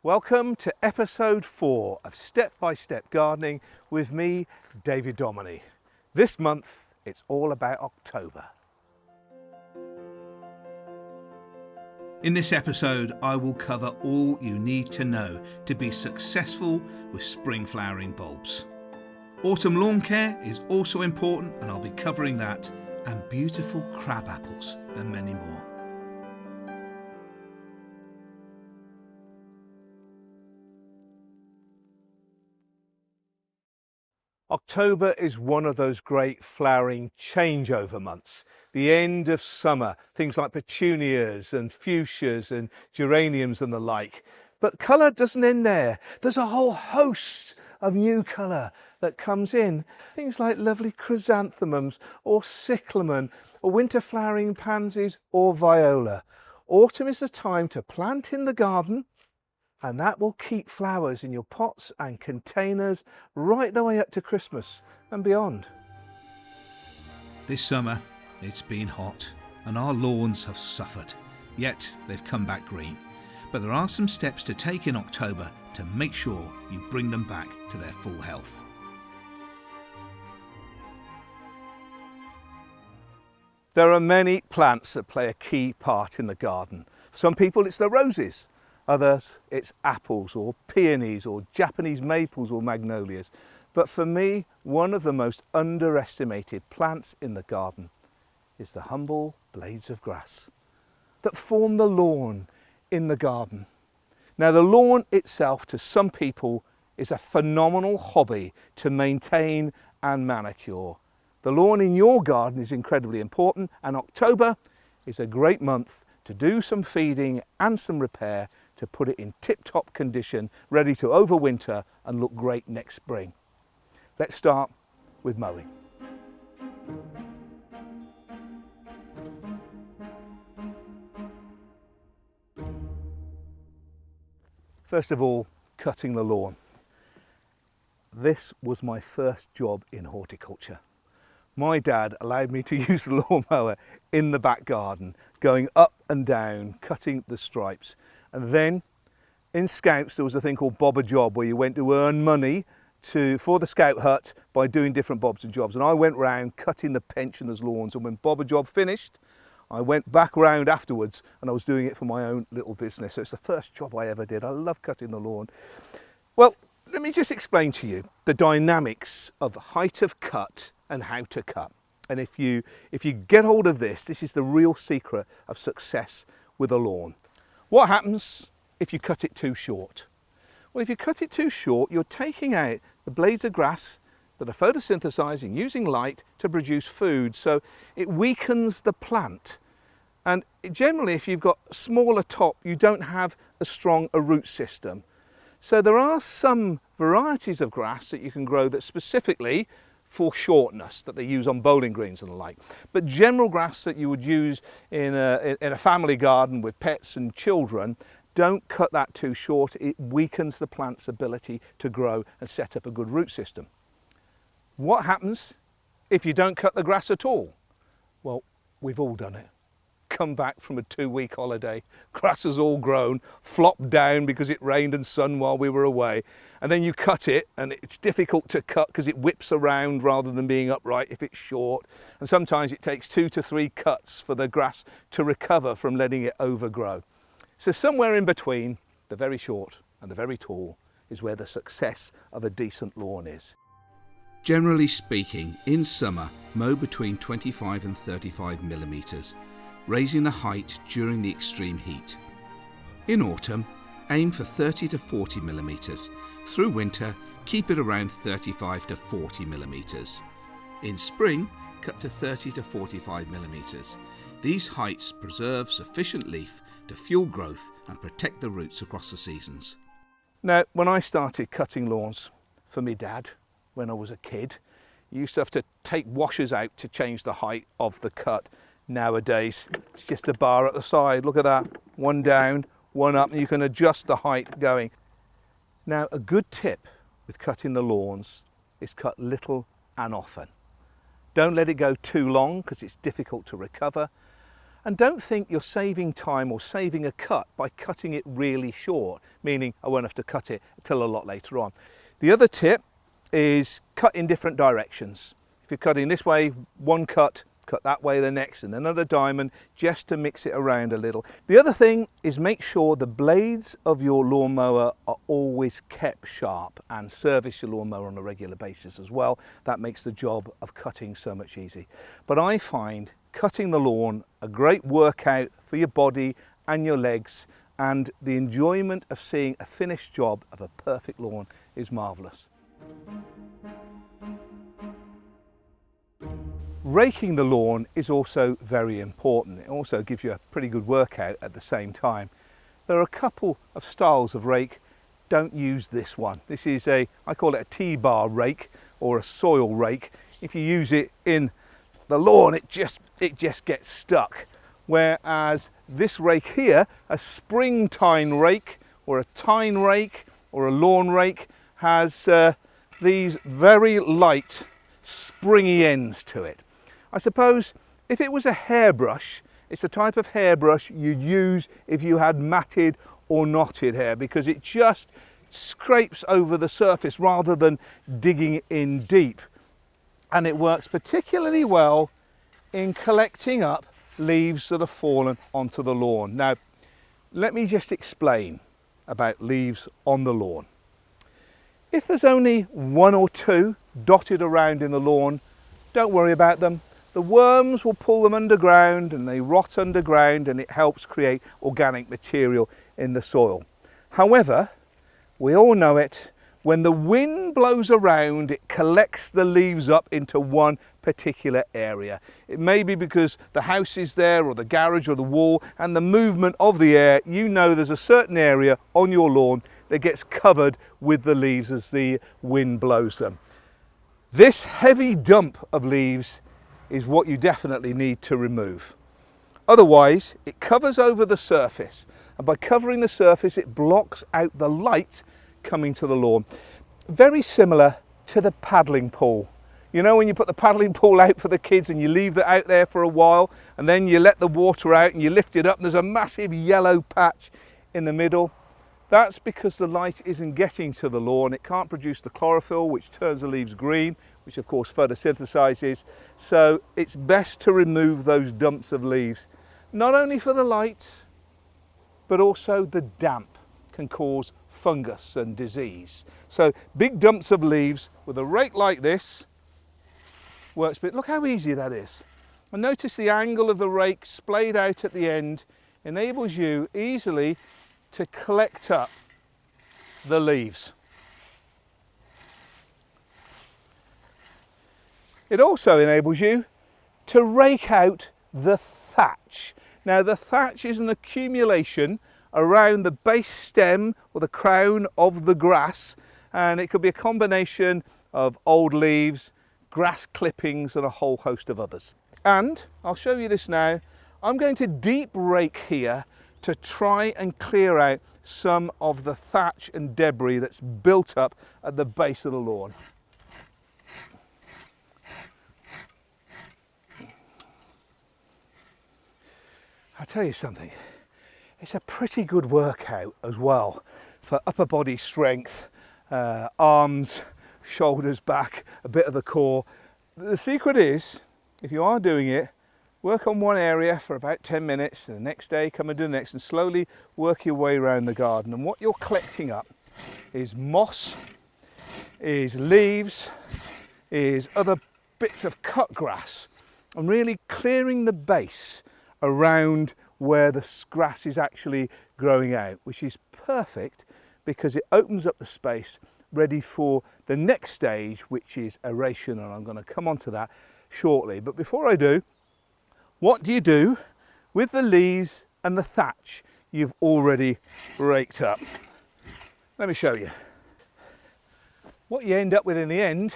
Welcome to episode 4 of Step by Step Gardening with me, David Domoney. This month, it's all about October. In this episode, I will cover all you need to know to be successful with spring flowering bulbs. Autumn lawn care is also important, and I'll be covering that, and beautiful crab apples and many more. October is one of those great flowering changeover months. The end of summer, things like petunias and fuchsias and geraniums and the like. But colour doesn't end there. There's a whole host of new colour that comes in. Things like lovely chrysanthemums or cyclamen or winter flowering pansies or viola. Autumn is the time to plant in the garden, and that will keep flowers in your pots and containers right the way up to Christmas and beyond. This summer, it's been hot and our lawns have suffered, yet they've come back green. But there are some steps to take in October to make sure you bring them back to their full health. There are many plants that play a key part in the garden. For some people it's the roses. Others, it's apples or peonies or Japanese maples or magnolias. But for me, one of the most underestimated plants in the garden is the humble blades of grass that form the lawn in the garden. Now, the lawn itself, to some people, is a phenomenal hobby to maintain and manicure. The lawn in your garden is incredibly important, and October is a great month to do some feeding and some repair to put it in tip-top condition, ready to overwinter and look great next spring. Let's start with mowing. First of all, cutting the lawn. This was my first job in horticulture. My dad allowed me to use the lawnmower in the back garden, going up and down, cutting the stripes. And then in Scouts there was a thing called Bob a Job, where you went to earn money for the Scout hut by doing different bobs and jobs. And I went round cutting the pensioners' lawns, and when Bob a Job finished, I went back round afterwards and I was doing it for my own little business. So it's the first job I ever did. I love cutting the lawn. Well, let me just explain to you the dynamics of height of cut and how to cut. And if you get hold of this, this is the real secret of success with a lawn. What happens if you cut it too short? Well, if you cut it too short, you're taking out the blades of grass that are photosynthesizing, using light to produce food. So it weakens the plant. And generally, if you've got a smaller top, you don't have as strong a root system. So there are some varieties of grass that you can grow that specifically for shortness, that they use on bowling greens and the like. But general grass that you would use in a family garden with pets and children, don't cut that too short. It weakens the plant's ability to grow and set up a good root system. What happens if you don't cut the grass at all? Well, we've all done it. Come back from a 2-week holiday, grass has all grown, flopped down because it rained and sun while we were away, and then you cut it and it's difficult to cut because it whips around rather than being upright if it's short, and sometimes it takes 2 to 3 cuts for the grass to recover from letting it overgrow. So somewhere in between the very short and the very tall is where the success of a decent lawn is. Generally speaking, in summer, mow between 25 and 35 millimetres. Raising the height during the extreme heat. In autumn, aim for 30 to 40 millimetres. Through winter, keep it around 35 to 40 millimetres. In spring, cut to 30 to 45 millimetres. These heights preserve sufficient leaf to fuel growth and protect the roots across the seasons. Now, when I started cutting lawns for me dad, when I was a kid, you used to have to take washers out to change the height of the cut. Nowadays, it's just a bar at the side. Look at that, one down, one up, and you can adjust the height going. Now, a good tip with cutting the lawns is cut little and often. Don't let it go too long because it's difficult to recover. And don't think you're saving time or saving a cut by cutting it really short, meaning I won't have to cut it till a lot later on. The other tip is cut in different directions. If you're cutting this way, one cut, cut that way the next, and another diamond, just to mix it around a little. The other thing is make sure the blades of your lawnmower are always kept sharp, and service your lawnmower on a regular basis as well. That makes the job of cutting so much easier. But I find cutting the lawn a great workout for your body and your legs, and the enjoyment of seeing a finished job of a perfect lawn is marvellous. Raking the lawn is also very important. It also gives you a pretty good workout at the same time. There are a couple of styles of rake. Don't use this one. This is I call it a T-bar rake or a soil rake. If you use it in the lawn, it just gets stuck. Whereas this rake here, a spring-tine rake or a tine rake or a lawn rake, has these very light springy ends to it. I suppose if it was a hairbrush, it's a type of hairbrush you'd use if you had matted or knotted hair, because it just scrapes over the surface rather than digging in deep. And it works particularly well in collecting up leaves that have fallen onto the lawn. Now, let me just explain about leaves on the lawn. If there's only one or two dotted around in the lawn, don't worry about them. The worms will pull them underground and they rot underground, and it helps create organic material in the soil. However, we all know it, when the wind blows around, it collects the leaves up into one particular area. It may be because the house is there or the garage or the wall, and the movement of the air, you know there's a certain area on your lawn that gets covered with the leaves as the wind blows them. This heavy dump of leaves is what you definitely need to remove. Otherwise, it covers over the surface, and by covering the surface, it blocks out the light coming to the lawn. Very similar to the paddling pool. You know, when you put the paddling pool out for the kids and you leave it out there for a while, and then you let the water out and you lift it up and there's a massive yellow patch in the middle. That's because the light isn't getting to the lawn. It can't produce the chlorophyll, which turns the leaves green, which of course photosynthesizes. So it's best to remove those dumps of leaves, not only for the light, but also the damp can cause fungus and disease. So big dumps of leaves with a rake like this works, but look how easy that is. And notice the angle of the rake splayed out at the end enables you easily to collect up the leaves. It also enables you to rake out the thatch. Now, the thatch is an accumulation around the base stem or the crown of the grass, and it could be a combination of old leaves, grass clippings and a whole host of others. And I'll show you this now. I'm going to deep rake here to try and clear out some of the thatch and debris that's built up at the base of the lawn. I'll tell you something, it's a pretty good workout as well for upper body strength, arms, shoulders, back, a bit of the core. The secret is, if you are doing it, work on one area for about 10 minutes, and the next day come and do the next, and slowly work your way around the garden. And what you're collecting up is moss, is leaves, is other bits of cut grass, and really clearing the base around where the grass is actually growing out, which is perfect because it opens up the space ready for the next stage, which is aeration, and I'm going to come on to that shortly. But before I do, what do you do with the leaves and the thatch you've already raked up? Let me show you. What you end up with in the end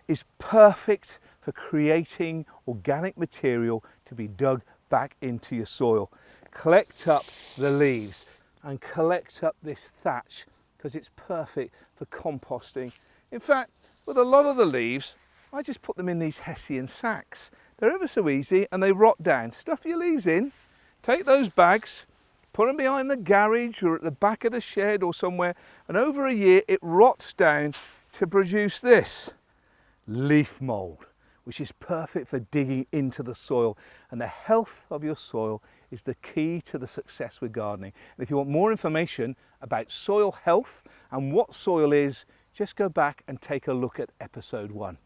is perfect for creating organic material to be dug back into your soil. Collect up the leaves and collect up this thatch because it's perfect for composting. In fact, with a lot of the leaves, I just put them in these Hessian sacks. They're ever so easy and they rot down. Stuff your leaves in, take those bags, put them behind the garage or at the back of the shed or somewhere, and over a year it rots down to produce this leaf mould, which is perfect for digging into the soil. And the health of your soil is the key to the success with gardening. And if you want more information about soil health and what soil is, just go back and take a look at episode 1.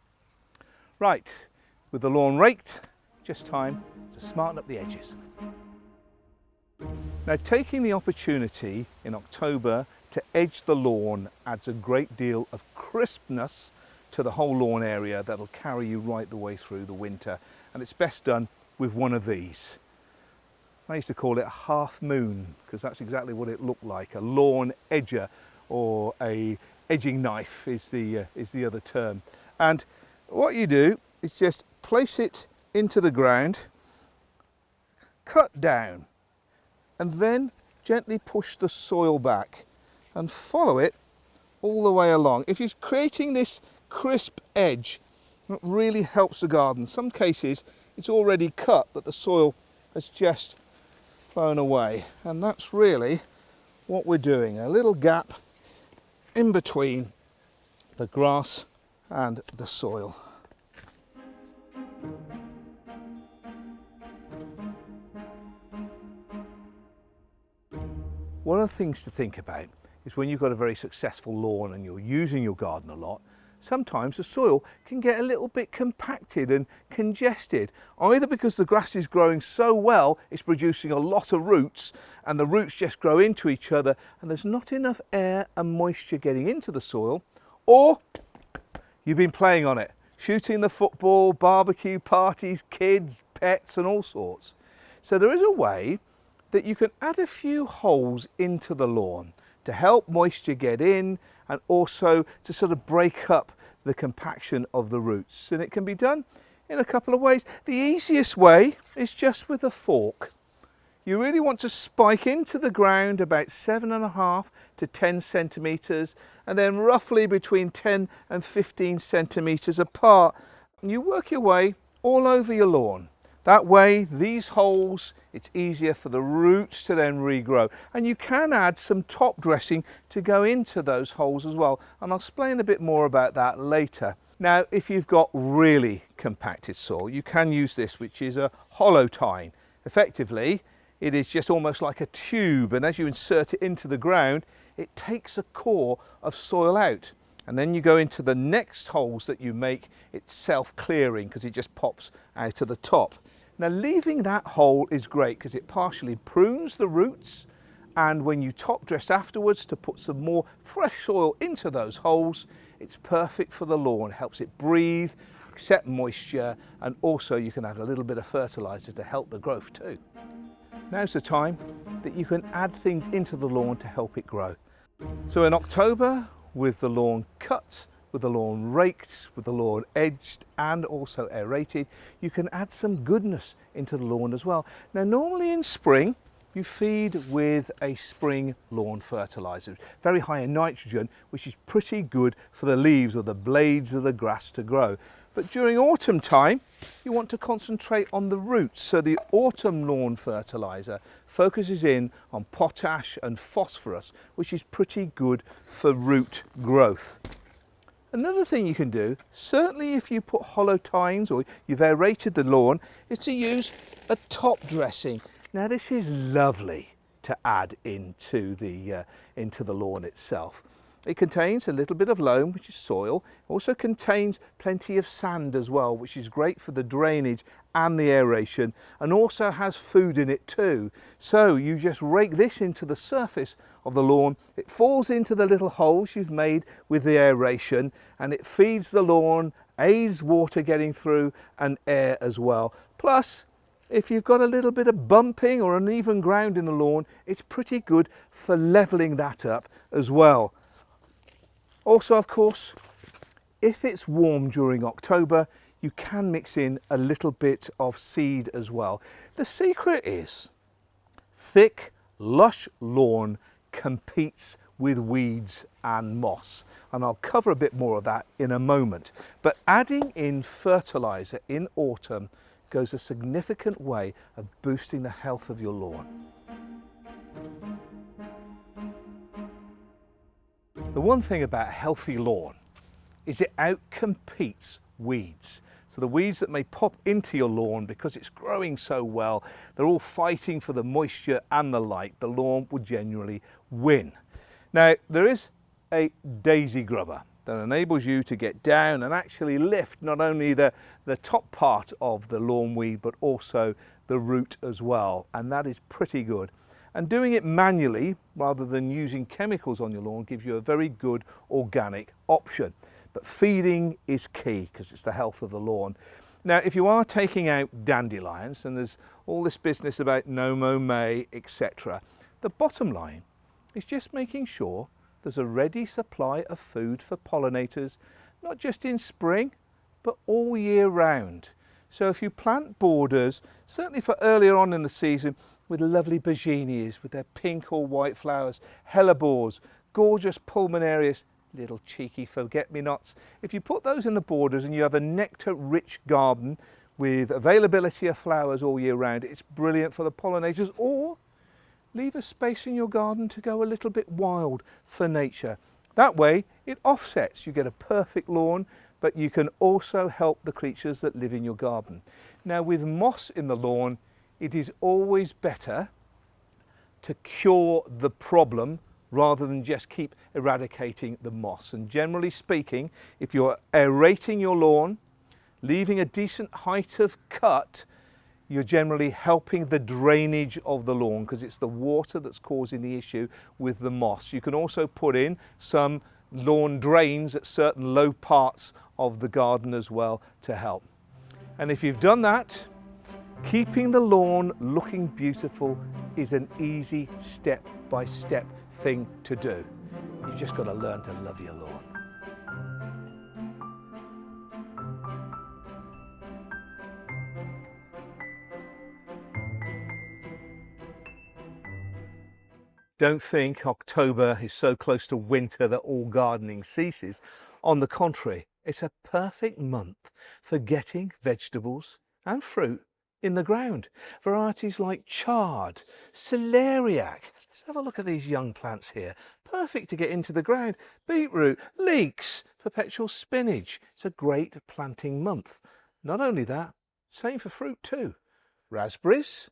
Right, with the lawn raked, just time to smarten up the edges. Now, taking the opportunity in October to edge the lawn adds a great deal of crispness to the whole lawn area that'll carry you right the way through the winter, and it's best done with one of these. I used to call it a half moon because that's exactly what it looked like. A lawn edger, or a edging knife is the other term. And what you do is just place it into the ground, cut down, and then gently push the soil back and follow it all the way along. If you're creating this crisp edge, that really helps the garden. In some cases it's already cut, but the soil has just flown away, and that's really what we're doing. A little gap in between the grass and the soil. One of the things to think about is when you've got a very successful lawn and you're using your garden a lot, sometimes the soil can get a little bit compacted and congested, either because the grass is growing so well it's producing a lot of roots and the roots just grow into each other and there's not enough air and moisture getting into the soil, or you've been playing on it, shooting the football, barbecue parties, kids, pets and all sorts. So there is a way that you can add a few holes into the lawn to help moisture get in and also to sort of break up the compaction of the roots. And it can be done in a couple of ways. The easiest way is just with a fork. You really want to spike into the ground about 7.5 to 10 centimetres and then roughly between 10 and 15 centimetres apart. And you work your way all over your lawn. That way, these holes, it's easier for the roots to then regrow. And you can add some top dressing to go into those holes as well. And I'll explain a bit more about that later. Now, if you've got really compacted soil, you can use this, which is a hollow-tine. Effectively, it is just almost like a tube. And as you insert it into the ground, it takes a core of soil out. And then you go into the next holes that you make, it's self-clearing because it just pops out of the top. Now, leaving that hole is great because it partially prunes the roots, and when you top dress afterwards to put some more fresh soil into those holes, it's perfect for the lawn, helps it breathe, accept moisture, and also you can add a little bit of fertilizer to help the growth too. Now's the time that you can add things into the lawn to help it grow. So in October, with the lawn cut, with the lawn raked, with the lawn edged and also aerated, you can add some goodness into the lawn as well. Now, normally in spring you feed with a spring lawn fertilizer, very high in nitrogen, which is pretty good for the leaves or the blades of the grass to grow. But during autumn time you want to concentrate on the roots, so the autumn lawn fertilizer focuses in on potash and phosphorus, which is pretty good for root growth. Another thing you can do, certainly if you put hollow-tines or you've aerated the lawn, is to use a top dressing. Now, this is lovely to add into the lawn itself. It contains a little bit of loam, which is soil. It also contains plenty of sand as well, which is great for the drainage and the aeration, and also has food in it too. So you just rake this into the surface of the lawn. It falls into the little holes you've made with the aeration, and it feeds the lawn, aids water getting through and air as well. Plus, if you've got a little bit of bumping or uneven ground in the lawn, it's pretty good for levelling that up as well. Also, of course, if it's warm during October, you can mix in a little bit of seed as well. The secret is thick, lush lawn competes with weeds and moss, and I'll cover a bit more of that in a moment. But adding in fertilizer in autumn goes a significant way of boosting the health of your lawn. The one thing about a healthy lawn is it outcompetes weeds. So the weeds that may pop into your lawn because it's growing so well, they're all fighting for the moisture and the light, the lawn will generally win. Now there is a daisy grubber that enables you to get down and actually lift not only the top part of the lawn weed but also the root as well, and that is pretty good. And doing it manually rather than using chemicals on your lawn gives you a very good organic option. But feeding is key because it's the health of the lawn. Now if you are taking out dandelions, and there's all this business about no mow May, etc., the bottom line is just making sure there's a ready supply of food for pollinators, not just in spring but all year round. So if you plant borders, certainly for earlier on in the season, with lovely begonias with their pink or white flowers, hellebores, gorgeous pulmonarias, little cheeky forget-me-nots. If you put those in the borders and you have a nectar-rich garden with availability of flowers all year round, it's brilliant for the pollinators. Or leave a space in your garden to go a little bit wild for nature. That way it offsets. You get a perfect lawn, but you can also help the creatures that live in your garden. Now with moss in the lawn, it is always better to cure the problem rather than just keep eradicating the moss. And generally speaking, if you're aerating your lawn, leaving a decent height of cut, you're generally helping the drainage of the lawn because it's the water that's causing the issue with the moss. You can also put in some lawn drains at certain low parts of the garden as well to help. And if you've done that, keeping the lawn looking beautiful is an easy step-by-step thing to do. You've just got to learn to love your lawn. Don't think October is so close to winter that all gardening ceases. On the contrary, it's a perfect month for getting vegetables and fruit in the ground. Varieties like chard, celeriac. Let's have a look at these young plants here. Perfect to get into the ground. Beetroot, leeks, perpetual spinach. It's a great planting month. Not only that, same for fruit too. Raspberries,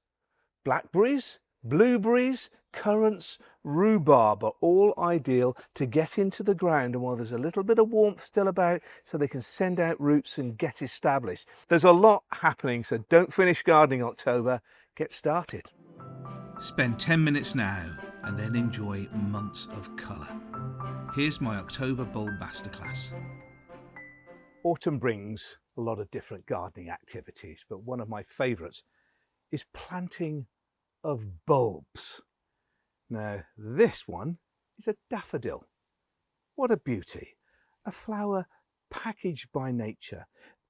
blackberries, blueberries, currants, rhubarb are all ideal to get into the ground, and while there's a little bit of warmth still about, so they can send out roots and get established. There's a lot happening, so don't finish gardening October, get started. Spend 10 minutes now and then enjoy months of colour. Here's my October bulb masterclass. Autumn brings a lot of different gardening activities, but one of my favourites is planting of bulbs. Now this one is a daffodil. What a beauty. A flower packaged by nature.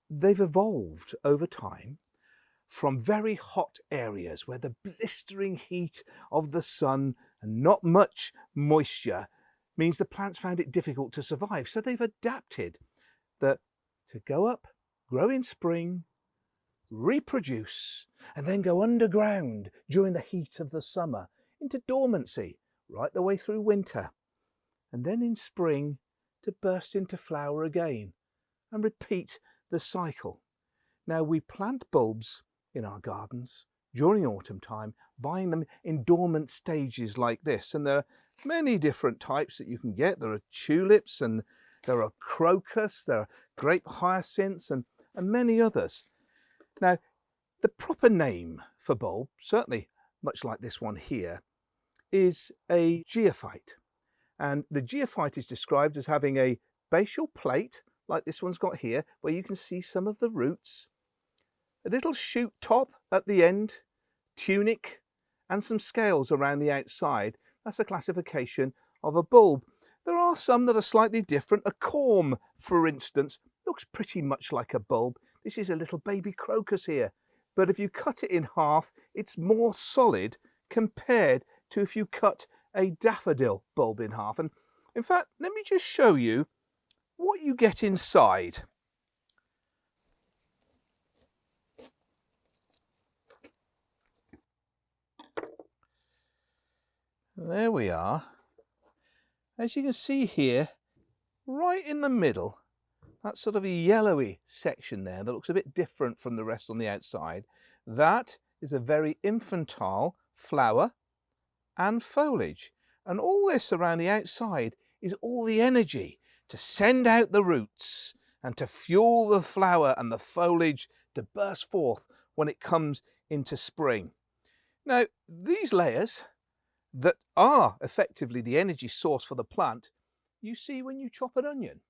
They've evolved over time from very hot areas where the blistering heat of the sun and not much moisture means the plants found it difficult to survive. So they've adapted that to go up, grow in spring, reproduce, and then go underground during the heat of the summer into dormancy right the way through winter, and then in spring to burst into flower again and repeat the cycle. Now we plant bulbs in our gardens during autumn time, buying them in dormant stages like this, and there are many different types that you can get. There are tulips and there are crocus, there are grape hyacinths and many others. Now the proper name for bulb, certainly much like this one here, is a geophyte. And the geophyte is described as having a basal plate, like this one's got here, where you can see some of the roots, a little shoot top at the end, tunic, and some scales around the outside. That's a classification of a bulb. There are some that are slightly different. A corm, for instance, looks pretty much like a bulb. This is a little baby crocus here. But if you cut it in half, it's more solid compared to if you cut a daffodil bulb in half. And in fact, let me just show you what you get inside. There we are. As you can see here, right in the middle, that sort of a yellowy section there that looks a bit different from the rest on the outside, that is a very infantile flower and foliage. And all this around the outside is all the energy to send out the roots and to fuel the flower and the foliage to burst forth when it comes into spring. Now, these layers that are effectively the energy source for the plant, you see when you chop an onion.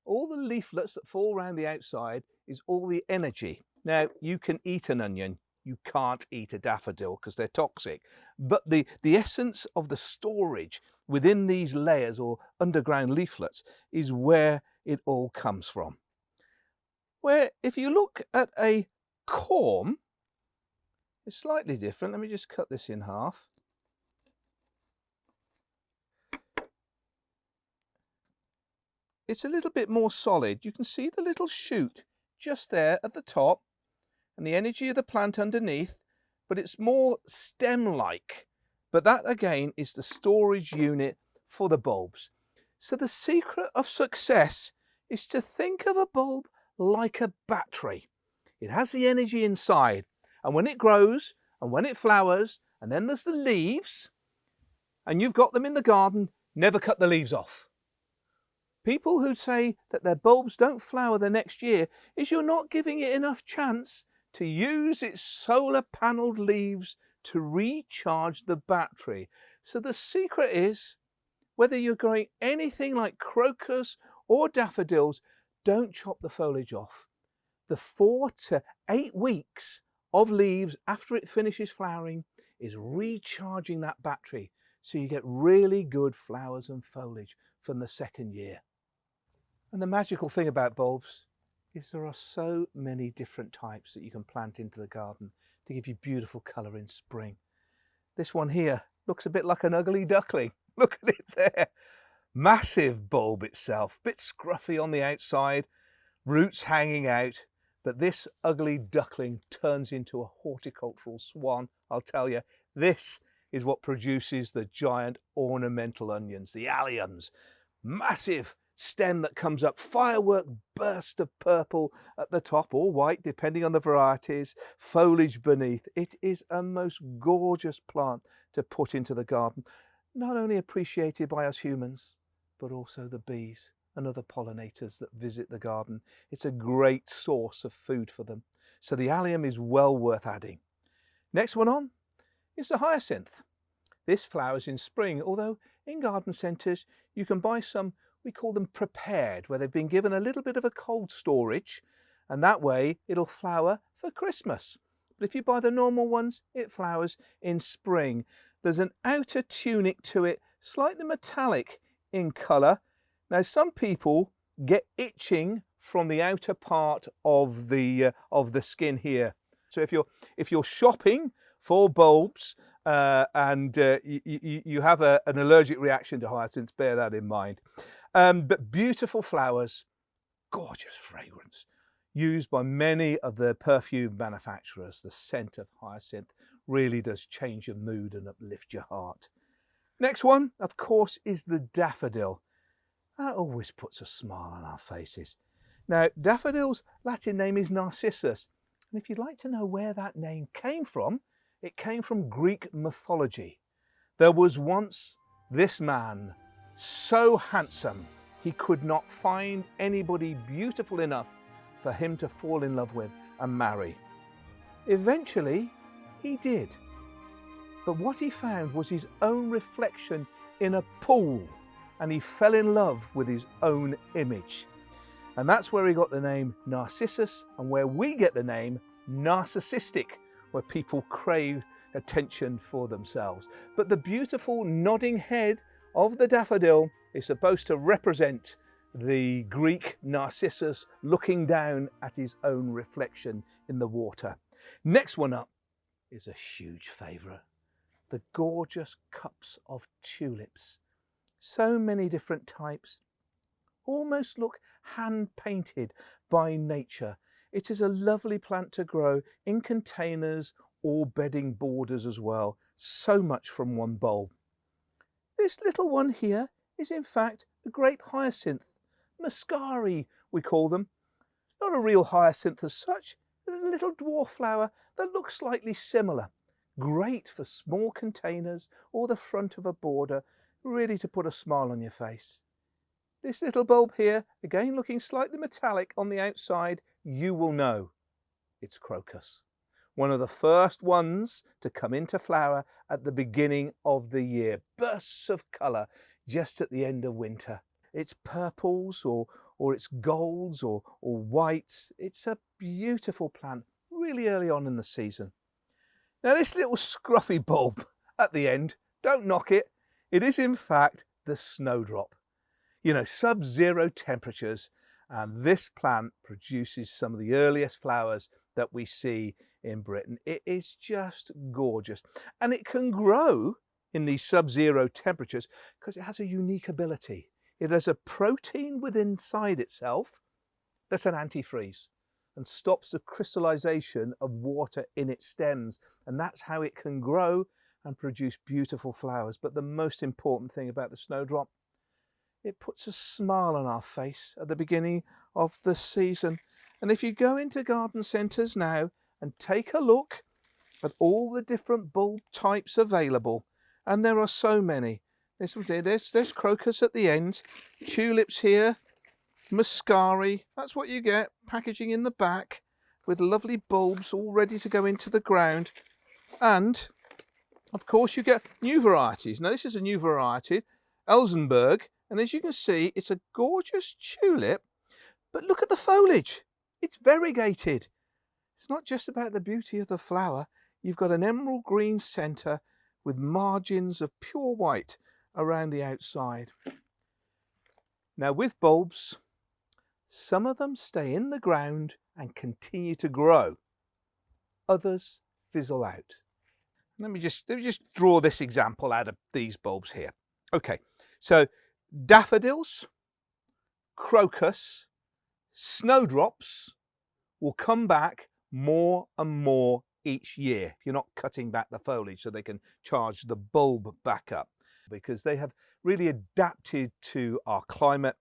All the leaflets that fall around the outside is all the energy. Now, you can eat an onion. You can't eat a daffodil because they're toxic. But the essence of the storage within these layers or underground leaflets is where it all comes from. Where if you look at a corm, it's slightly different. Let me just cut this in half. It's a little bit more solid. You can see the little shoot just there at the top and the energy of the plant underneath, but it's more stem-like. But that again is the storage unit for the bulbs. So the secret of success is to think of a bulb like a battery. It has the energy inside, and when it grows and when it flowers, and then there's the leaves, and you've got them in the garden, never cut the leaves off. People who say that their bulbs don't flower the next year is you're not giving it enough chance to use its solar panelled leaves to recharge the battery. So the secret is, whether you're growing anything like crocus or daffodils, don't chop the foliage off. The 4 to 8 weeks of leaves after it finishes flowering is recharging that battery, so you get really good flowers and foliage from the second year. And the magical thing about bulbs is there are so many different types that you can plant into the garden to give you beautiful colour in spring. This one here looks a bit like an ugly duckling. Look at it there. Massive bulb itself, bit scruffy on the outside, roots hanging out, but this ugly duckling turns into a horticultural swan. I'll tell you, this is what produces the giant ornamental onions, the alliums. Massive stem that comes up, firework burst of purple at the top or white depending on the varieties, foliage beneath. It is a most gorgeous plant to put into the garden, not only appreciated by us humans but also the bees and other pollinators that visit the garden. It's a great source of food for them, so the allium is well worth adding. Next one on is the hyacinth. This flowers in spring, although in garden centres you can buy some, we call them prepared, where they've been given a little bit of a cold storage, and that way it'll flower for Christmas. But if you buy the normal ones, it flowers in spring. There's an outer tunic to it, slightly metallic in colour. Now some people get itching from the outer part of the skin here. So if you're shopping for bulbs and you have an allergic reaction to hyacinths, bear that in mind. But beautiful flowers, gorgeous fragrance, used by many of the perfume manufacturers. The scent of hyacinth really does change your mood and uplift your heart. Next one, of course, is the daffodil. That always puts a smile on our faces. Now, daffodil's Latin name is Narcissus. And if you'd like to know where that name came from, it came from Greek mythology. There was once this man, so handsome, he could not find anybody beautiful enough for him to fall in love with and marry. Eventually, he did. But what he found was his own reflection in a pool, and he fell in love with his own image. And that's where he got the name Narcissus, and where we get the name narcissistic, where people crave attention for themselves. But the beautiful nodding head of the daffodil is supposed to represent the Greek Narcissus looking down at his own reflection in the water. Next one up is a huge favourite, the gorgeous cups of tulips. So many different types, almost look hand painted by nature. It is a lovely plant to grow in containers or bedding borders as well. So much from one bulb. This little one here is in fact a grape hyacinth, Muscari we call them. Not a real hyacinth as such, but a little dwarf flower that looks slightly similar. Great for small containers or the front of a border, really to put a smile on your face. This little bulb here, again looking slightly metallic on the outside, you will know it's crocus. One of the first ones to come into flower at the beginning of the year. Bursts of colour just at the end of winter. It's purples or it's golds or whites. It's a beautiful plant, really early on in the season. Now this little scruffy bulb at the end, don't knock it. It is in fact the snowdrop. You know, sub-zero temperatures, and this plant produces some of the earliest flowers that we see in Britain. It is just gorgeous, and it can grow in these sub-zero temperatures because it has a unique ability. It has a protein within inside itself that's an antifreeze and stops the crystallization of water in its stems, and that's how it can grow and produce beautiful flowers. But the most important thing about the snowdrop, it puts a smile on our face at the beginning of the season. And if you go into garden centres now and take a look at all the different bulb types available, and there are so many. There's crocus at the end, tulips here, Muscari, that's what you get, packaging in the back with lovely bulbs all ready to go into the ground. And of course you get new varieties. Now this is a new variety, Elsenberg, and as you can see, it's a gorgeous tulip, but look at the foliage. It's variegated. It's not just about the beauty of the flower. You've got an emerald green centre with margins of pure white around the outside. Now with bulbs, some of them stay in the ground and continue to grow. Others fizzle out. Let me just draw this example out of these bulbs here. Okay, so daffodils, crocus, snowdrops will come back more and more each year if you're not cutting back the foliage so they can charge the bulb back up, because they have really adapted to our climate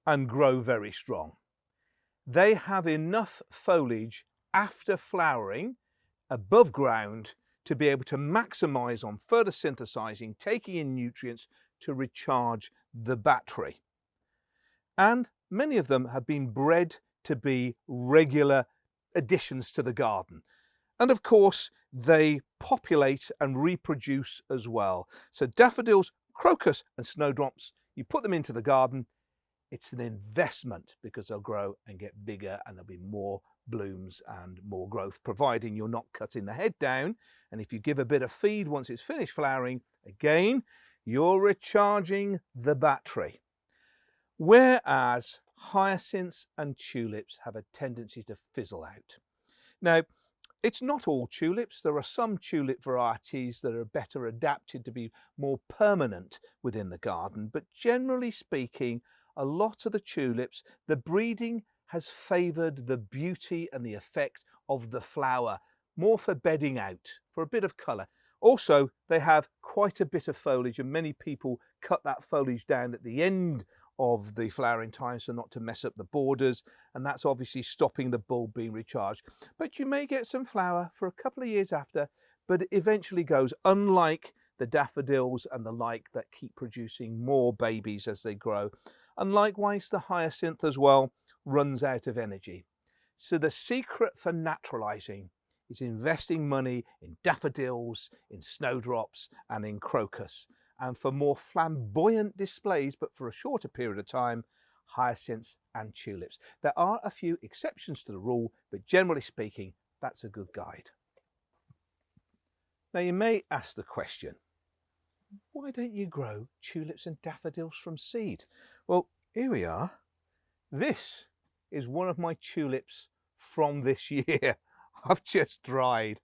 and grow very strong. They have enough foliage after flowering above ground to be able to maximize on photosynthesizing, taking in nutrients to recharge the battery. And many of them have been bred to be regular additions to the garden. And of course, they populate and reproduce as well. So daffodils, crocus and snowdrops, you put them into the garden, it's an investment because they'll grow and get bigger and there'll be more blooms and more growth, providing you're not cutting the head down. And if you give a bit of feed once it's finished flowering, again, you're recharging the battery. Whereas hyacinths and tulips have a tendency to fizzle out. Now, it's not all tulips. There are some tulip varieties that are better adapted to be more permanent within the garden, but generally speaking, a lot of the tulips, the breeding has favoured the beauty and the effect of the flower, more for bedding out, for a bit of colour. Also, they have quite a bit of foliage, and many people cut that foliage down at the end of the flowering time so not to mess up the borders, and that's obviously stopping the bulb being recharged. But you may get some flower for a couple of years after, but it eventually goes, unlike the daffodils and the like that keep producing more babies as they grow. And likewise the hyacinth as well runs out of energy. So the secret for naturalizing is investing money in daffodils, in snowdrops and in crocus. And for more flamboyant displays, but for a shorter period of time, hyacinths and tulips. There are a few exceptions to the rule, but generally speaking, that's a good guide. Now you may ask the question, why don't you grow tulips and daffodils from seed? Well, here we are. This is one of my tulips from this year. I've just dried.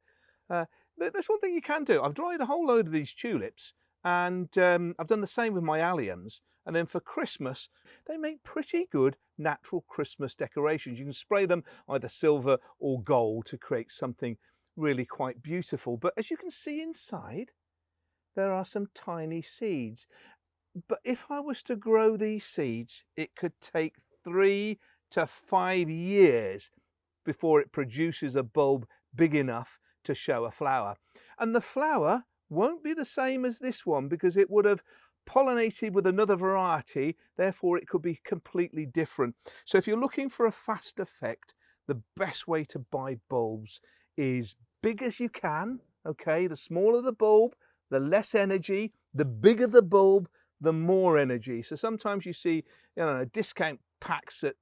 There's one thing you can do. I've dried a whole load of these tulips, and I've done the same with my alliums. And then for Christmas, they make pretty good natural Christmas decorations. You can spray them either silver or gold to create something really quite beautiful. But as you can see inside, there are some tiny seeds. But if I was to grow these seeds, it could take 3 to 5 years before it produces a bulb big enough to show a flower. And the flower won't be the same as this one because it would have pollinated with another variety, therefore it could be completely different. So if you're looking for a fast effect, the best way to buy bulbs is big as you can, okay? The smaller the bulb, the less energy, the bigger the bulb, the more energy. So sometimes you see, you know, discount packs at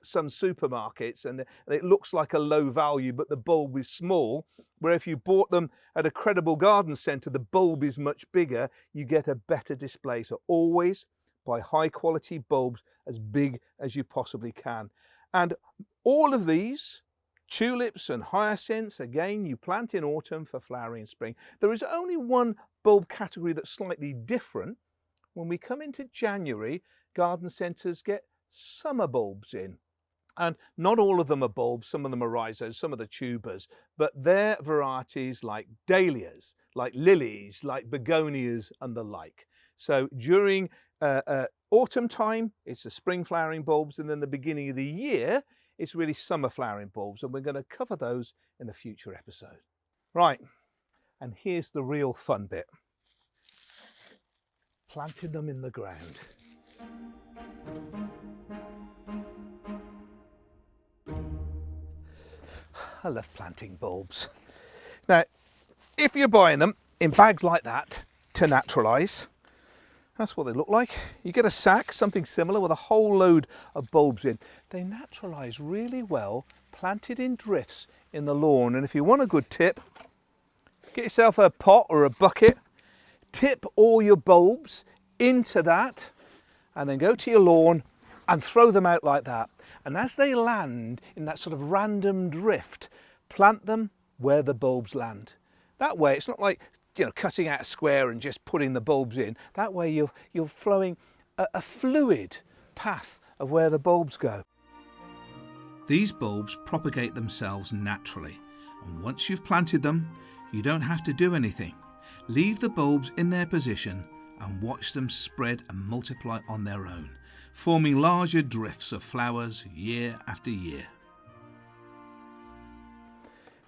some supermarkets and it looks like a low value, but the bulb is small, where if you bought them at a credible garden centre, the bulb is much bigger, you get a better display. So always buy high quality bulbs as big as you possibly can. And all of these, tulips and hyacinths, again, you plant in autumn for flowering in spring. There is only one bulb category that's slightly different. When we come into January, garden centres get summer bulbs in. And not all of them are bulbs, some of them are rhizomes, some of the tubers, but they're varieties like dahlias, like lilies, like begonias and the like. So during autumn time, it's the spring flowering bulbs, and then the beginning of the year, it's really summer flowering bulbs, and we're going to cover those in a future episode. Right, and here's the real fun bit. Planting them in the ground. I love planting bulbs. Now, if you're buying them in bags like that to naturalise, that's what they look like. You get a sack, something similar, with a whole load of bulbs in. They naturalise really well, planted in drifts in the lawn. And if you want a good tip, get yourself a pot or a bucket, tip all your bulbs into that, and then go to your lawn and throw them out like that. And as they land in that sort of random drift, plant them where the bulbs land. That way, it's not like, you know, cutting out a square and just putting the bulbs in. That way you're flowing a fluid path of where the bulbs go. These bulbs propagate themselves naturally, and once you've planted them, you don't have to do anything. Leave the bulbs in their position and watch them spread and multiply on their own, forming larger drifts of flowers year after year.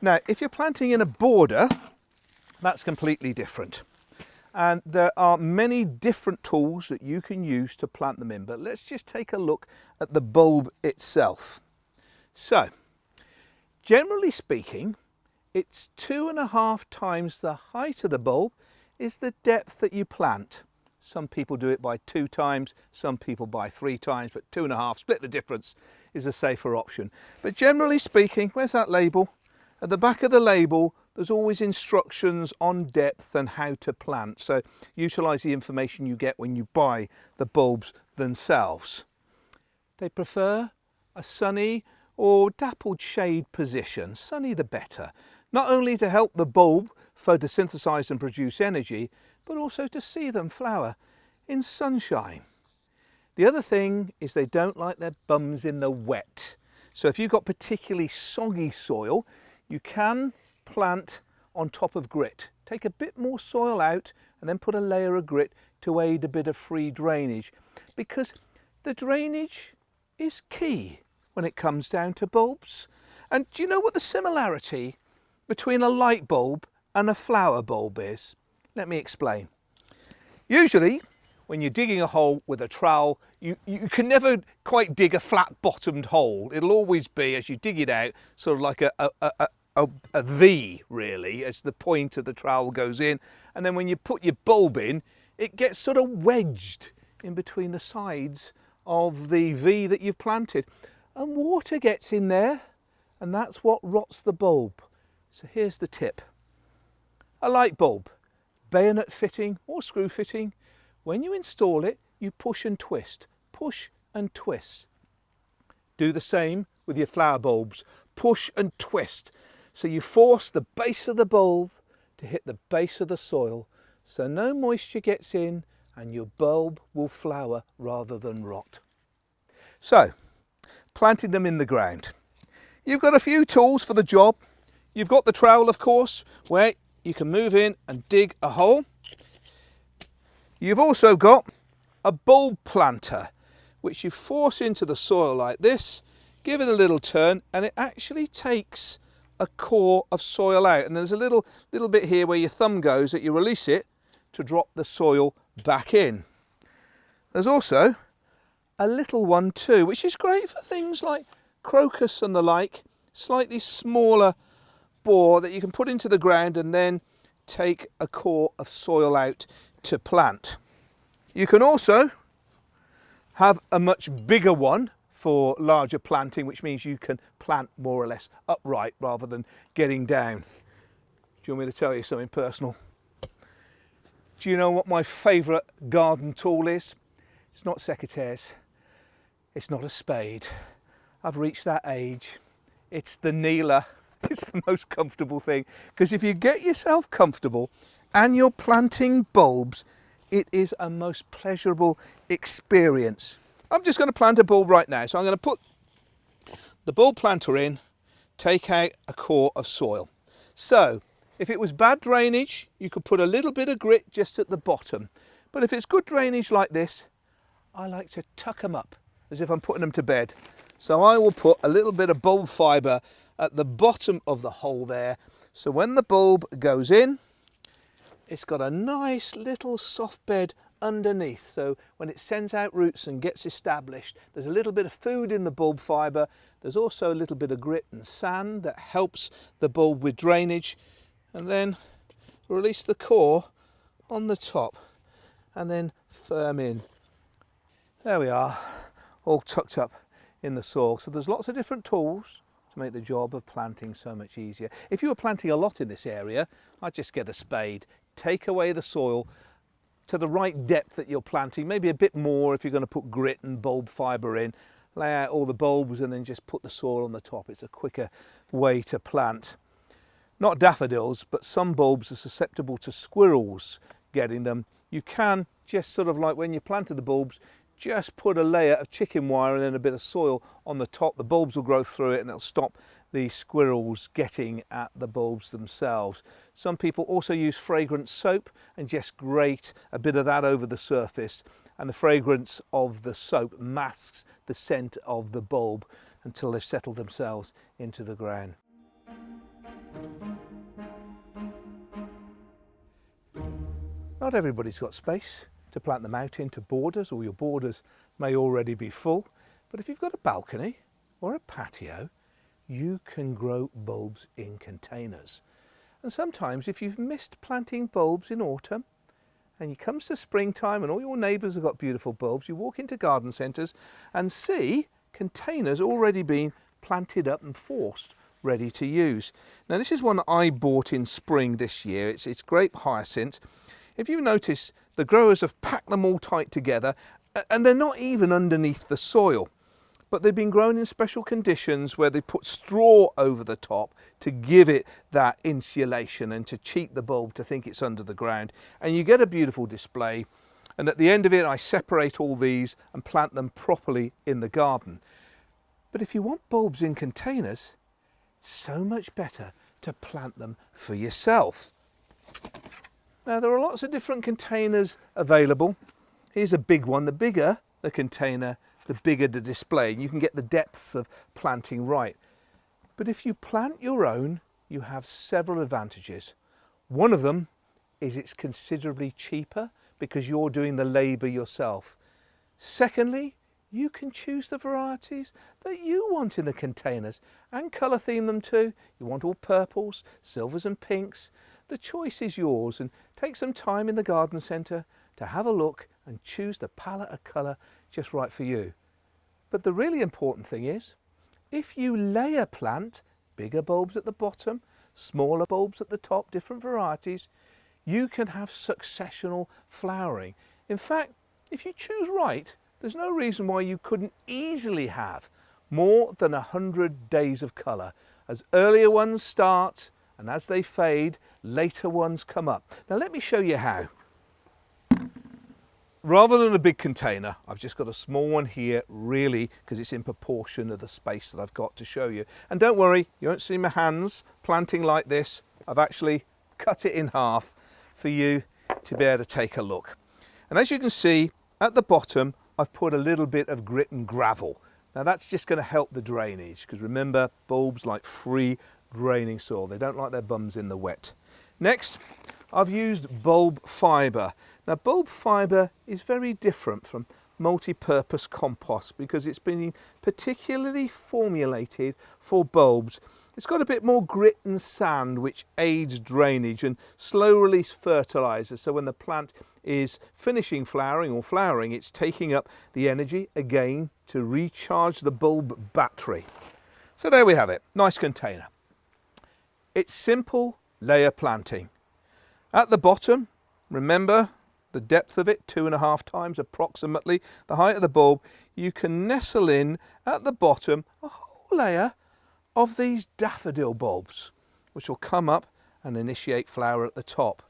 Now, if you're planting in a border, that's completely different. And there are many different tools that you can use to plant them in, but let's just take a look at the bulb itself. So, generally speaking, it's 2.5 times the height of the bulb is the depth that you plant. Some people do it by 2 times, some people by 3 times, but 2.5, split the difference, is a safer option. But generally speaking, where's that label? At the back of the label, there's always instructions on depth and how to plant. So utilise the information you get when you buy the bulbs themselves. They prefer a sunny or dappled shade position, sunny the better. Not only to help the bulb photosynthesize and produce energy, but also to see them flower in sunshine. The other thing is they don't like their bums in the wet. So if you've got particularly soggy soil, you can plant on top of grit. Take a bit more soil out and then put a layer of grit to aid a bit of free drainage, because the drainage is key when it comes down to bulbs. And do you know what the similarity between a light bulb and a flower bulb is? Let me explain. Usually, when you're digging a hole with a trowel, you can never quite dig a flat bottomed hole. It'll always be, as you dig it out, sort of like a V, really, as the point of the trowel goes in. And then when you put your bulb in, it gets sort of wedged in between the sides of the V that you've planted. And water gets in there, and that's what rots the bulb. So here's the tip. A light bulb, bayonet fitting or screw fitting, when you install it, you push and twist, push and twist. Do the same with your flower bulbs, push and twist. So you force the base of the bulb to hit the base of the soil, so no moisture gets in and your bulb will flower rather than rot. So, planting them in the ground. You've got a few tools for the job. You've got the trowel, of course, where you can move in and dig a hole. You've also got a bulb planter, which you force into the soil like this, give it a little turn, and it actually takes a core of soil out. And there's a little bit here where your thumb goes that you release it to drop the soil back in. There's also a little one too, which is great for things like crocus and the like, slightly smaller bore that you can put into the ground and then take a core of soil out to plant. You can also have a much bigger one for larger planting, which means you can plant more or less upright rather than getting down. Do you want me to tell you something personal? Do you know what my favourite garden tool is? It's not secateurs. It's not a spade. I've reached that age. It's the kneeler. It's the most comfortable thing, because if you get yourself comfortable and you're planting bulbs, it is a most pleasurable experience. I'm just going to plant a bulb right now. So I'm going to put the bulb planter in, take out a core of soil. So if it was bad drainage, you could put a little bit of grit just at the bottom. But if it's good drainage like this, I like to tuck them up as if I'm putting them to bed. So I will put a little bit of bulb fibre at the bottom of the hole there. So when the bulb goes in, it's got a nice little soft bed underneath. So when it sends out roots and gets established, there's a little bit of food in the bulb fibre. There's also a little bit of grit and sand that helps the bulb with drainage. And then release the core on the top and then firm in. There we are, all tucked up in the soil. So there's lots of different tools to make the job of planting so much easier. If you were planting a lot in this area, I'd just get a spade, take away the soil to the right depth that you're planting, maybe a bit more if you're going to put grit and bulb fibre in, lay out all the bulbs and then just put the soil on the top. It's a quicker way to plant. Not daffodils, but some bulbs are susceptible to squirrels getting them. You can just sort of like when you planted the bulbs, just put a layer of chicken wire and then a bit of soil on the top. The bulbs will grow through it and it'll stop the squirrels getting at the bulbs themselves. Some people also use fragrant soap and just grate a bit of that over the surface, and the fragrance of the soap masks the scent of the bulb until they've settled themselves into the ground. Not everybody's got space to plant them out into borders, or your borders may already be full, but if you've got a balcony or a patio, you can grow bulbs in containers. And sometimes if you've missed planting bulbs in autumn and it comes to springtime and all your neighbours have got beautiful bulbs, you walk into garden centres and see containers already being planted up and forced ready to use. Now this is one that I bought in spring this year. It's grape hyacinth. If you notice, the growers have packed them all tight together and they're not even underneath the soil, but they've been grown in special conditions where they put straw over the top to give it that insulation and to cheat the bulb to think it's under the ground, and you get a beautiful display. And at the end of it, I separate all these and plant them properly in the garden. But if you want bulbs in containers, it's so much better to plant them for yourself. Now there are lots of different containers available. Here's a big one. The bigger the container, the bigger the display. You can get the depths of planting right. But if you plant your own, you have several advantages. One of them is it's considerably cheaper because you're doing the labour yourself. Secondly, you can choose the varieties that you want in the containers and colour theme them too. You want all purples, silvers and pinks. The choice is yours, and take some time in the garden centre to have a look and choose the palette of colour just right for you. But the really important thing is, if you layer plant, bigger bulbs at the bottom, smaller bulbs at the top, different varieties, you can have successional flowering. In fact, if you choose right, there's no reason why you couldn't easily have more than 100 days of colour, as earlier ones start and as they fade, later ones come up. Now let me show you how. Rather than a big container, I've just got a small one here, really, because it's in proportion of the space that I've got to show you. And don't worry, you won't see my hands planting like this. I've actually cut it in half for you to be able to take a look. And as you can see at the bottom, I've put a little bit of grit and gravel. Now that's just going to help the drainage, because remember, bulbs like free draining soil. They don't like their bums in the wet. Next, I've used bulb fibre. Now bulb fibre is very different from multi-purpose compost because it's been particularly formulated for bulbs. It's got a bit more grit and sand, which aids drainage, and slow release fertiliser, so when the plant is finishing flowering or flowering, it's taking up the energy again to recharge the bulb battery. So there we have it, nice container. It's simple layer planting. At the bottom, remember the depth of it, 2.5 times approximately the height of the bulb. You can nestle in at the bottom a whole layer of these daffodil bulbs, which will come up and initiate flower at the top.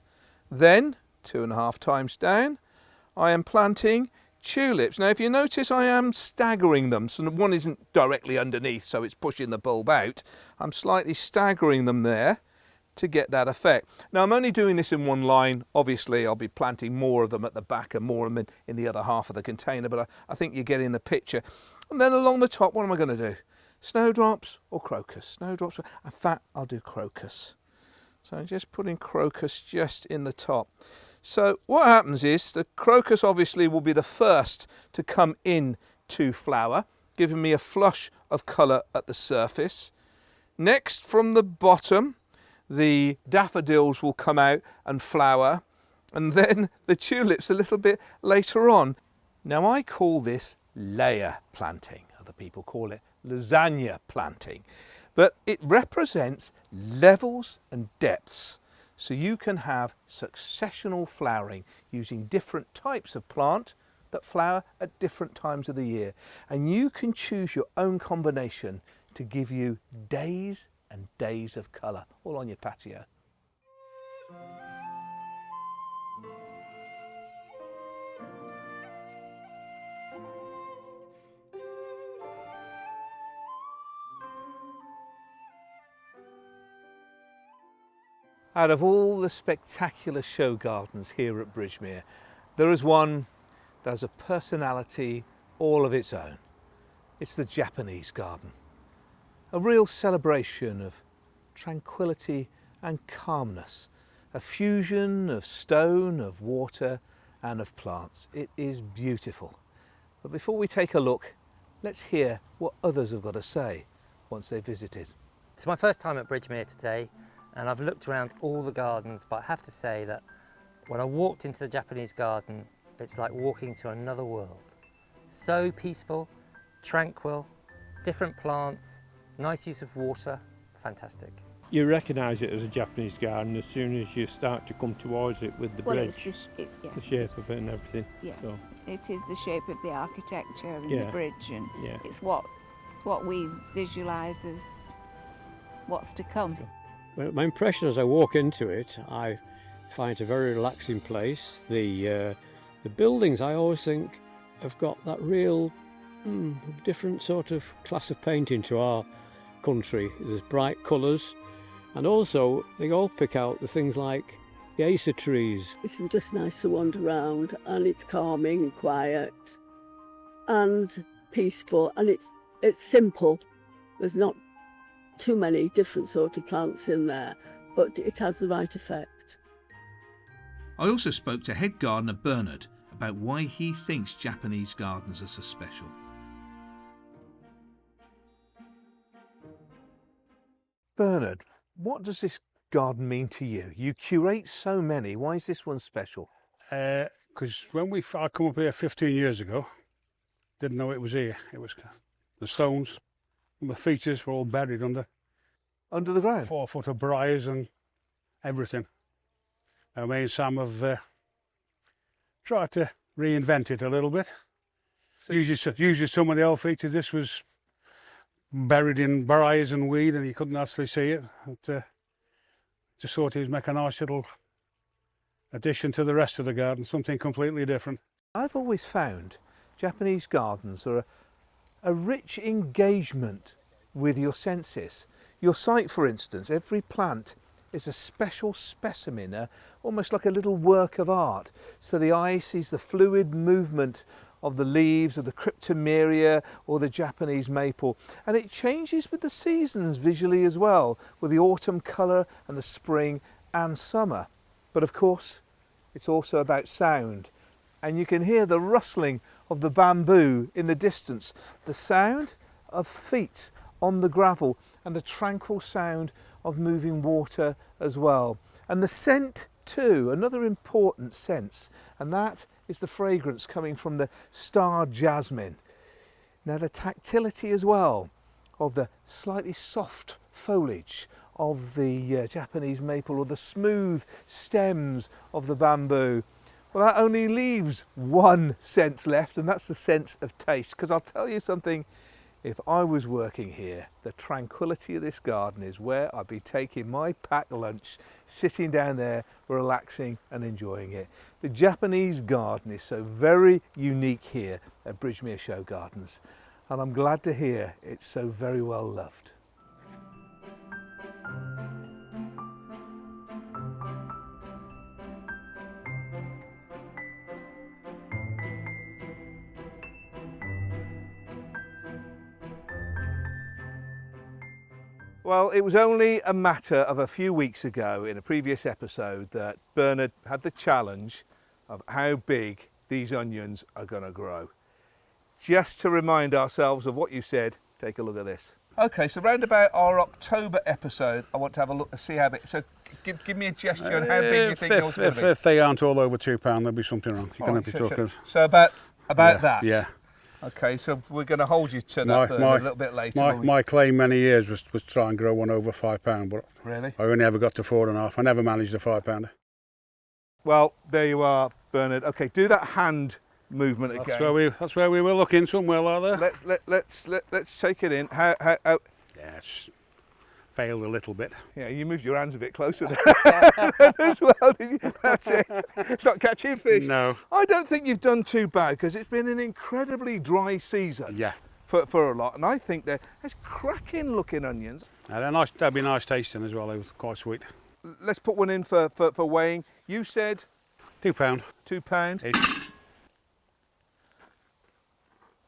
Then 2.5 times down, I am planting tulips. Now if you notice, I am staggering them, so one isn't directly underneath, so it's pushing the bulb out. I'm slightly staggering them there to get that effect. Now I'm only doing this in one line. Obviously I'll be planting more of them at the back and more of them in the other half of the container, but I think you're getting the picture. And then along the top, what am I going to do? Snowdrops or crocus? Snowdrops. In fact, I'll do crocus. So I'm just putting crocus just in the top. So what happens is the crocus obviously will be the first to come in to flower, giving me a flush of colour at the surface. Next, from the bottom, the daffodils will come out and flower, and then the tulips a little bit later on. Now I call this layer planting. Other people call it lasagna planting, but it represents levels and depths, so you can have successional flowering using different types of plant that flower at different times of the year, and you can choose your own combination to give you days and days of colour all on your patio. Out of all the spectacular show gardens here at Bridgemere, there is one that has a personality all of its own. It's the Japanese garden. A real celebration of tranquility and calmness, a fusion of stone, of water and of plants. It is beautiful. But before we take a look, let's hear what others have got to say once they've visited. It's my first time at Bridgemere today, and I've looked around all the gardens, but I have to say that when I walked into the Japanese garden, it's like walking to another world. So peaceful, tranquil, different plants, nice use of water, fantastic. You recognise it as a Japanese garden as soon as you start to come towards it with the bridge, the shape of it and everything. Yeah, so. It is the shape of the architecture and Yeah. the bridge, and Yeah. it's what we visualise as what's to come. Well, my impression as I walk into it, I find it a very relaxing place. The buildings, I always think, have got that real different sort of class of painting to our country. There's bright colours, and also they all pick out the things like the acer trees. It's just nice to wander around, and it's calming, quiet and peaceful, and it's simple. There's not too many different sort of plants in there, but it has the right effect. I also spoke to head gardener Bernard about why he thinks Japanese gardens are so special. Bernard, what does this garden mean to you? You curate so many. Why is this one special? Because when I come up here 15 years ago, didn't know it was here. It was the stones and the features were all buried under the ground? 4 foot of briars and everything. And me and Sam have tried to reinvent it a little bit. Usually some of the old features, this was buried in briars and weed and you couldn't actually see it. Just sort of make a nice little addition to the rest of the garden, something completely different. I've always found Japanese gardens are a rich engagement with your senses. Your sight, for instance, every plant is a special specimen, almost like a little work of art. So the eye sees the fluid movement of the leaves of the cryptomeria or the Japanese maple, and it changes with the seasons visually as well, with the autumn colour and the spring and summer. But of course it's also about sound, and you can hear the rustling of the bamboo in the distance, the sound of feet on the gravel, and the tranquil sound of moving water as well. And the scent too, another important sense, and that is the fragrance coming from the star jasmine. Now the tactility as well of the slightly soft foliage of the Japanese maple, or the smooth stems of the bamboo. Well, that only leaves one sense left, and that's the sense of taste. Because I'll tell you something, if I was working here, the tranquility of this garden is where I'd be taking my packed lunch, sitting down there, relaxing and enjoying it. The Japanese garden is so very unique here at Bridgemere Show Gardens, and I'm glad to hear it's so very well loved. Well, it was only a matter of a few weeks ago in a previous episode that Bernard had the challenge of how big these onions are going to grow. Just to remind ourselves of what you said, take a look at this. Okay, so round about our October episode, I want to have a look to see how big. So give me a gesture on how big you think yours will be. If they aren't all over £2, there'll be something wrong. You're going to be talking. So about that? Yeah. Okay, so we're going to hold you to that a little bit later. My claim many years was to try and grow one over £5, but really? I only ever got to 4.5. I never managed a £5. Well, there you are, Bernard. Okay, do that hand movement again. That's where we were looking somewhere like that. Let's take it in. How? Yeah, it's failed a little bit. Yeah, you moved your hands a bit closer there as well. That's it. It's not catching fish. No. I don't think you've done too bad, because it's been an incredibly dry season. Yeah. For a lot, and I think they're cracking looking onions. They're nice. They'll be nice tasting as well. They were quite sweet. Let's put one in for weighing. You said £2. £2. It's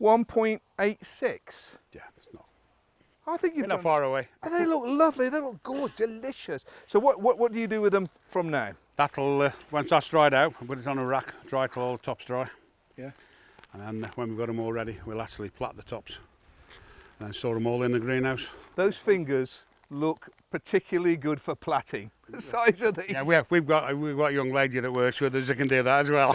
1.86. Yeah, it's not. I think you've not far away. They look lovely. They look good, delicious. So what do you do with them from now? That'll once that's dried out, we'll put it on a rack, dry till all the tops dry. Yeah. And then when we've got them all ready, we'll actually plat the tops and then store them all in the greenhouse. Those fingers look particularly good for platting. The size of these. Yeah, we've got a young lady that works with us that can do that as well.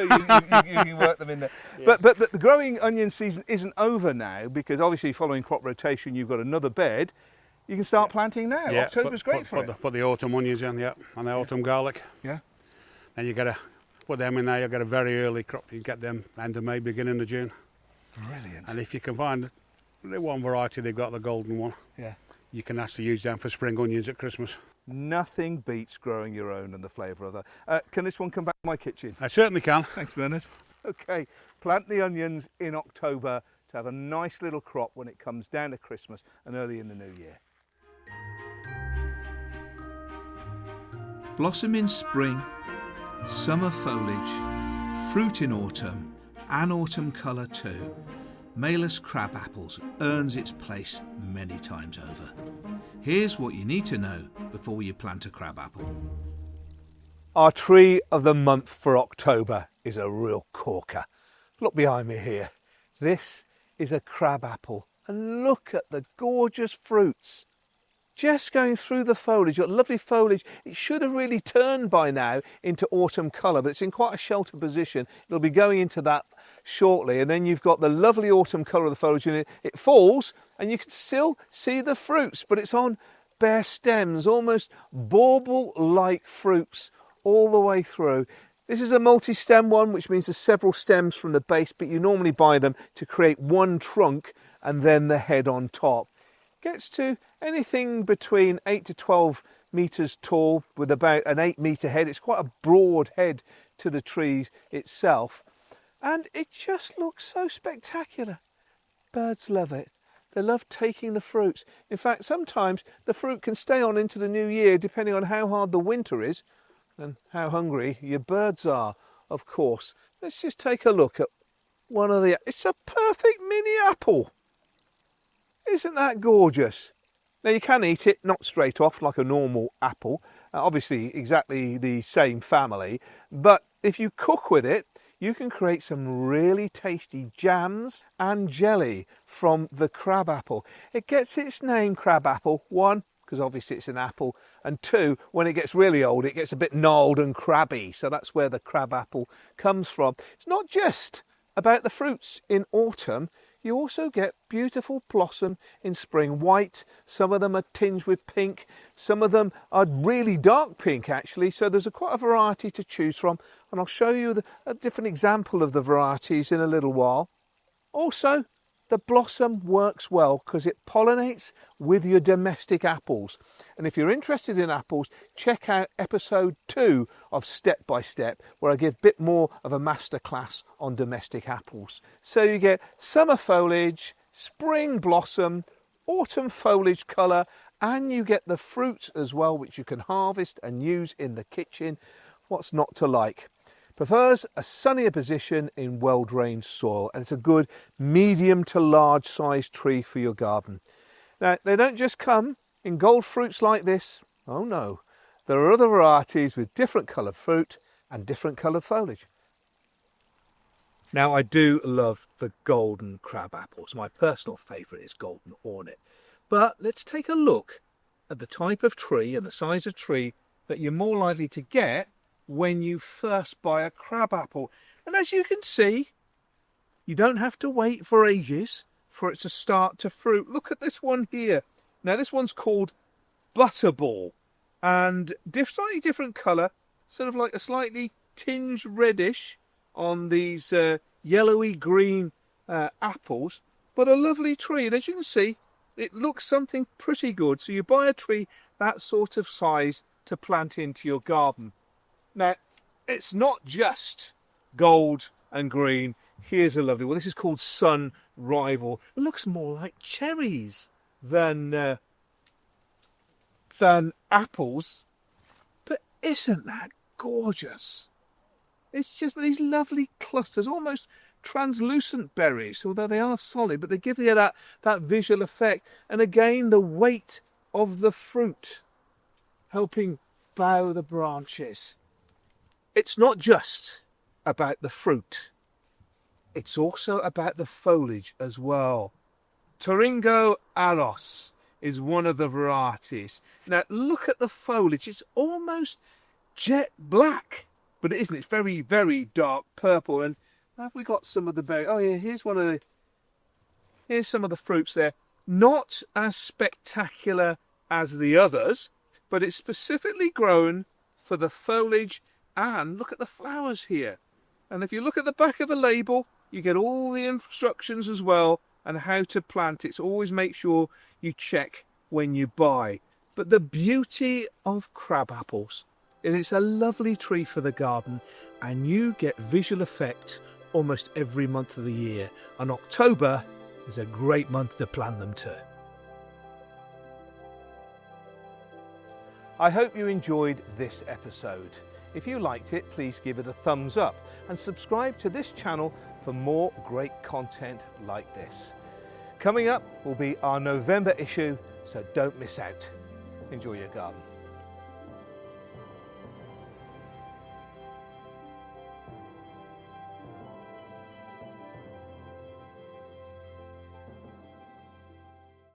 you work them in there. Yeah. But the growing onion season isn't over now, because obviously following crop rotation you've got another bed. You can start planting now. Yeah, October's great for it. Put the autumn onions in, yeah, and the autumn garlic. Yeah. Then you got to put them in there. You've got a very early crop. You get them end of May, beginning of June. Brilliant. And if you can find the one variety, they've got the golden one. Yeah. You can actually use them for spring onions at Christmas. Nothing beats growing your own and the flavour of that. Can this one come back to my kitchen? I certainly can. Thanks, Bernard. Okay, plant the onions in October to have a nice little crop when it comes down to Christmas and early in the new year. Blossom in spring, summer foliage, fruit in autumn, and autumn colour too. Malus crab apples earns its place many times over. Here's what you need to know before you plant a crab apple. Our tree of the month for October is a real corker. Look behind me here. This is a crab apple, and look at the gorgeous fruits. Just going through the foliage, you've got lovely foliage. It should have really turned by now into autumn colour, but it's in quite a sheltered position. It'll be going into that shortly, and then you've got the lovely autumn colour of the foliage, and it falls and you can still see the fruits, but it's on bare stems, almost bauble-like fruits all the way through. This is a multi-stem one, which means there's several stems from the base, but you normally buy them to create one trunk and then the head on top. Gets to anything between 8 to 12 metres tall with about an 8-metre head. It's quite a broad head to the tree itself, and it just looks so spectacular. Birds love it. They love taking the fruits. In fact, sometimes the fruit can stay on into the new year depending on how hard the winter is and how hungry your birds are, of course. Let's just take a look at one of the... It's a perfect mini apple. Isn't that gorgeous? Now you can eat it, not straight off like a normal apple. Obviously exactly the same family. But if you cook with it, you can create some really tasty jams and jelly from the crab apple. It gets its name crab apple, one, because obviously it's an apple, and two, when it gets really old, it gets a bit gnarled and crabby. So that's where the crab apple comes from. It's not just about the fruits in autumn. You also get beautiful blossom in spring. White, some of them are tinged with pink, some of them are really dark pink actually, so there's quite a variety to choose from, and I'll show you a different example of the varieties in a little while. Also, the blossom works well because it pollinates with your domestic apples. And if you're interested in apples, check out episode 2 of Step by Step, where I give a bit more of a masterclass on domestic apples. So you get summer foliage, spring blossom, autumn foliage colour, and you get the fruits as well, which you can harvest and use in the kitchen. What's not to like? Prefers a sunnier position in well-drained soil, and it's a good medium to large size tree for your garden. Now, they don't just come in gold fruits like this. Oh no, there are other varieties with different coloured fruit and different coloured foliage. Now, I do love the golden crab apples. My personal favourite is golden hornet. But let's take a look at the type of tree and the size of tree that you're more likely to get when you first buy a crab apple. And as you can see, you don't have to wait for ages for it to start to fruit. Look at this one here. Now this one's called Butterball, and slightly different colour, sort of like a slightly tinged reddish on these yellowy green apples, but a lovely tree. And as you can see, it looks something pretty good. So you buy a tree that sort of size to plant into your garden. Now, it's not just gold and green. Here's a lovely one. This is called Sun Rival. It looks more like cherries than apples. But isn't that gorgeous? It's just these lovely clusters, almost translucent berries, although they are solid, but they give you that visual effect. And again, the weight of the fruit helping bow the branches. It's not just about the fruit, it's also about the foliage as well. Toringo Aros is one of the varieties. Now look at the foliage, it's almost jet black, but it isn't. It's very, very dark purple. And have we got some of the berries? Oh yeah, here's some of the fruits there. Not as spectacular as the others, but it's specifically grown for the foliage. And look at the flowers here. And if you look at the back of the label, you get all the instructions as well and how to plant it. So always make sure you check when you buy. But the beauty of crab apples, it's a lovely tree for the garden, and you get visual effect almost every month of the year. And October is a great month to plant them too. I hope you enjoyed this episode. If you liked it, please give it a thumbs up and subscribe to this channel for more great content like this. Coming up will be our November issue, so don't miss out. Enjoy your garden.